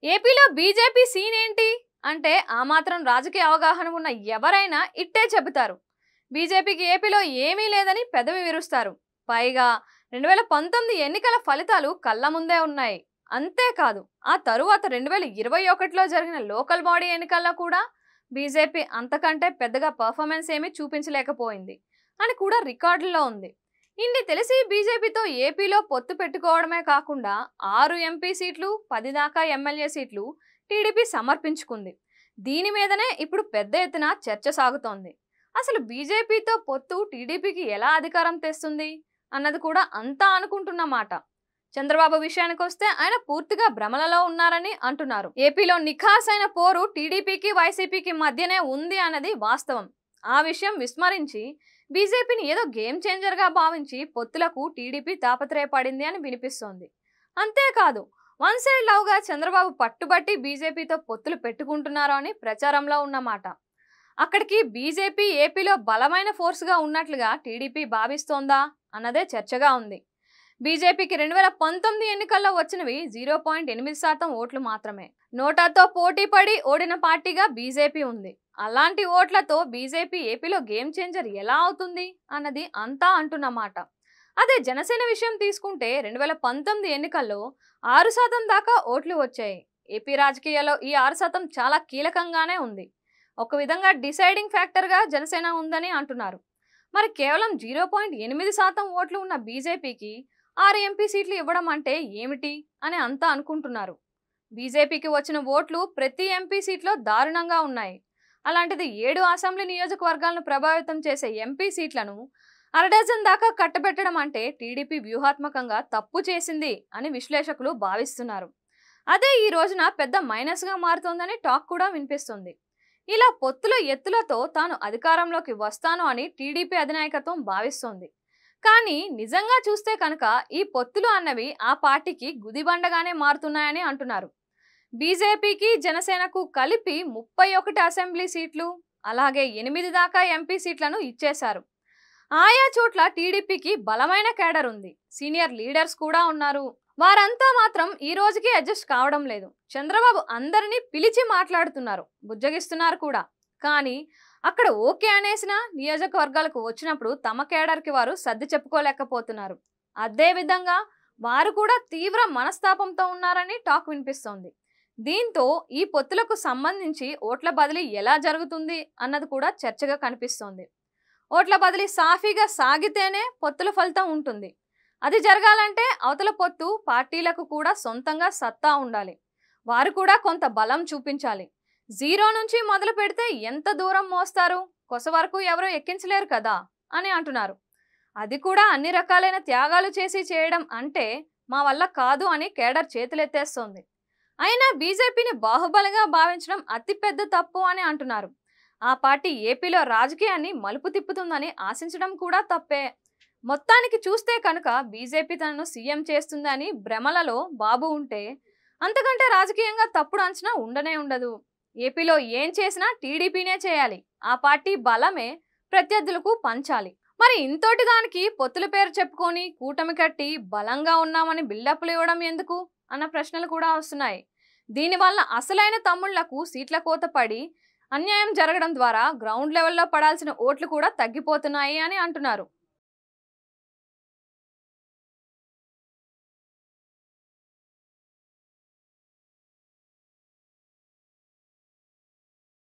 ఏపీలో BJP scene ఏంటి అంటే ఆ మాత్రం రాజకీయ అవగాహన ఉన్న ఎవరైనా ఇట్టే చెబుతారు. బీజేపీకి ఏపీలో ఏమీ లేదని పెదవి విరుస్తారు. పైగా 2019 ఎన్నికల ఫలితాలు కళ్ళ ముందే ఉన్నాయి. అంతేకాదు ఆ తరువాత 2021లో జరిగిన లోకల్ బాడీ ఎన్నికల్లో కూడా బీజేపీ అంతకంటే పెద్దగా పర్ఫార్మెన్స్ ఏమీ చూపించలేకపోయింది అని కూడా రికార్డుల్లో ఉంది. ఇన్ని తెలిసి బీజేపీతో ఏపీలో పొత్తు పెట్టుకోవడమే కాకుండా 6 ఎంపీ సీట్లు 10 దాకా ఎమ్మెల్యే సీట్లు టీడీపీ సమర్పించుకుంది. దీని మీదనే ఇప్పుడు పెద్ద ఎత్తున చర్చ సాగుతోంది. అసలు బీజేపీతో పొత్తు టీడీపీకి ఎలా అధికారం తెస్తుంది అన్నది కూడా అంతా అనుకుంటున్న మాట. చంద్రబాబు విషయానికి వస్తే ఆయన పూర్తిగా భ్రమలలో ఉన్నారని అంటున్నారు. ఏపీలో నిఖాసైన పోరు టీడీపీకి వైసీపీకి మధ్యనే ఉంది అన్నది వాస్తవం. ఆ విషయం విస్మరించి బీజేపీని ఏదో గేమ్ చేంజర్గా భావించి పొత్తులకు టీడీపీ తాపత్రయపడింది అని వినిపిస్తోంది. అంతేకాదు వన్ సైడ్ లవ్గా చంద్రబాబు పట్టుబట్టి బీజేపీతో పొత్తులు పెట్టుకుంటున్నారు అని ప్రచారంలో ఉన్నమాట. అక్కడికి బీజేపీ ఏపీలో బలమైన ఫోర్స్గా ఉన్నట్లుగా టీడీపీ భావిస్తోందా అన్నదే చర్చగా ఉంది. బీజేపీకి 2019 ఎన్నికల్లో వచ్చినవి 0.8% ఓట్లు మాత్రమే. నోటాతో పోటీ పడి ఓడిన పార్టీగా బీజేపీ ఉంది. అలాంటి ఓట్లతో బీజేపీ ఏపీలో గేమ్ చేంజర్ ఎలా అవుతుంది అన్నది అంతా అంటున్నమాట. అదే జనసేన విషయం తీసుకుంటే 2019 ఎన్నికల్లో 6% దాకా ఓట్లు వచ్చాయి. ఏపీ రాజకీయాల్లో ఈ 6% చాలా కీలకంగానే ఉంది. ఒక విధంగా డిసైడింగ్ ఫ్యాక్టర్గా జనసేన ఉందని అంటున్నారు. మరి కేవలం 0.8% ఓట్లు ఉన్న బీజేపీకి 6 ఎంపీ సీట్లు ఇవ్వడం అంటే ఏమిటి అని అంతా అనుకుంటున్నారు. బీజేపీకి వచ్చిన ఓట్లు ప్రతి ఎంపీ సీట్లో దారుణంగా ఉన్నాయి. అలాంటిది 7 అసెంబ్లీ నియోజకవర్గాలను ప్రభావితం చేసే ఎంపీ సీట్లను 1/2 డజన్ దాకా కట్టబెట్టడం అంటే టీడీపీ వ్యూహాత్మకంగా తప్పు చేసింది అని విశ్లేషకులు భావిస్తున్నారు. అదే ఈ రోజున పెద్ద మైనస్గా మారుతోందని టాక్ కూడా వినిపిస్తుంది. ఇలా పొత్తుల ఎత్తులతో తాను అధికారంలోకి వస్తాను అని టీడీపీ అధినాయకత్వం భావిస్తోంది. కానీ నిజంగా చూస్తే కనుక ఈ పొత్తులు అన్నవి ఆ పార్టీకి గుదిబండగానే మారుతున్నాయని అంటున్నారు. బీజేపీకి జనసేనకు కలిపి 31 అసెంబ్లీ సీట్లు అలాగే 8 దాకా ఎంపీ సీట్లను ఇచ్చేశారు. ఆయా చోట్ల టీడీపీకి బలమైన కేడర్ ఉంది. సీనియర్ లీడర్స్ కూడా ఉన్నారు. వారంతా మాత్రం ఈ రోజుకి అడ్జస్ట్ కావడం లేదు. చంద్రబాబు అందరినీ పిలిచి మాట్లాడుతున్నారు, బుజ్జగిస్తున్నారు కూడా. కానీ అక్కడ ఓకే అనేసిన నియోజకవర్గాలకు వచ్చినప్పుడు తమ కేడర్కి వారు సర్ది చెప్పుకోలేకపోతున్నారు. అదే విధంగా వారు కూడా తీవ్ర మనస్తాపంతో ఉన్నారని టాక్ వినిపిస్తోంది. దీంతో ఈ పొత్తులకు సంబంధించి ఓట్ల బదిలీ ఎలా జరుగుతుంది అన్నది కూడా చర్చగా కనిపిస్తోంది. ఓట్ల బదిలీ సాఫీగా సాగితేనే పొత్తుల ఫలితం ఉంటుంది. అది జరగాలంటే అవతల పొత్తు పార్టీలకు కూడా సొంతంగా సత్తా ఉండాలి. వారు కూడా కొంత బలం చూపించాలి. 0 నుంచి మొదలు పెడితే ఎంత దూరం మోస్తారు? కొస వరకు ఎవరూ ఎక్కించలేరు కదా అని అంటున్నారు. అది కూడా అన్ని రకాలైన త్యాగాలు చేసి చేయడం అంటే మా వల్ల కాదు అని కేడర్ చేతులెత్తేస్తోంది. అయినా బీజేపీని బాహుబలిగా భావించడం అతిపెద్ద తప్పు అని అంటున్నారు. ఆ పార్టీ ఏపీలో రాజకీయాన్ని మలుపు తిప్పుతుందని ఆశించడం కూడా తప్పే. మొత్తానికి చూస్తే కనుక బీజేపీ తనను సీఎం చేస్తుందని భ్రమలలో బాబు ఉంటే అంతకంటే రాజకీయంగా తప్పుడు అంచనా ఉండనే ఉండదు. ఏపీలో ఏం చేసినా టీడీపీనే చేయాలి. ఆ పార్టీ బలమే ప్రత్యర్థులకు పంచాలి. మరి ఇంతోటి దానికి పొత్తుల పేరు చెప్పుకొని కూటమి కట్టి బలంగా ఉన్నామని బిల్డప్లు ఇవ్వడం ఎందుకు అన్న ప్రశ్నలు కూడా వస్తున్నాయి. దీనివల్ల అసలైన తమ్ముళ్లకు సీట్ల కోత పడి అన్యాయం జరగడం ద్వారా గ్రౌండ్ లెవెల్లో పడాల్సిన ఓట్లు కూడా తగ్గిపోతున్నాయి అని అంటున్నారు.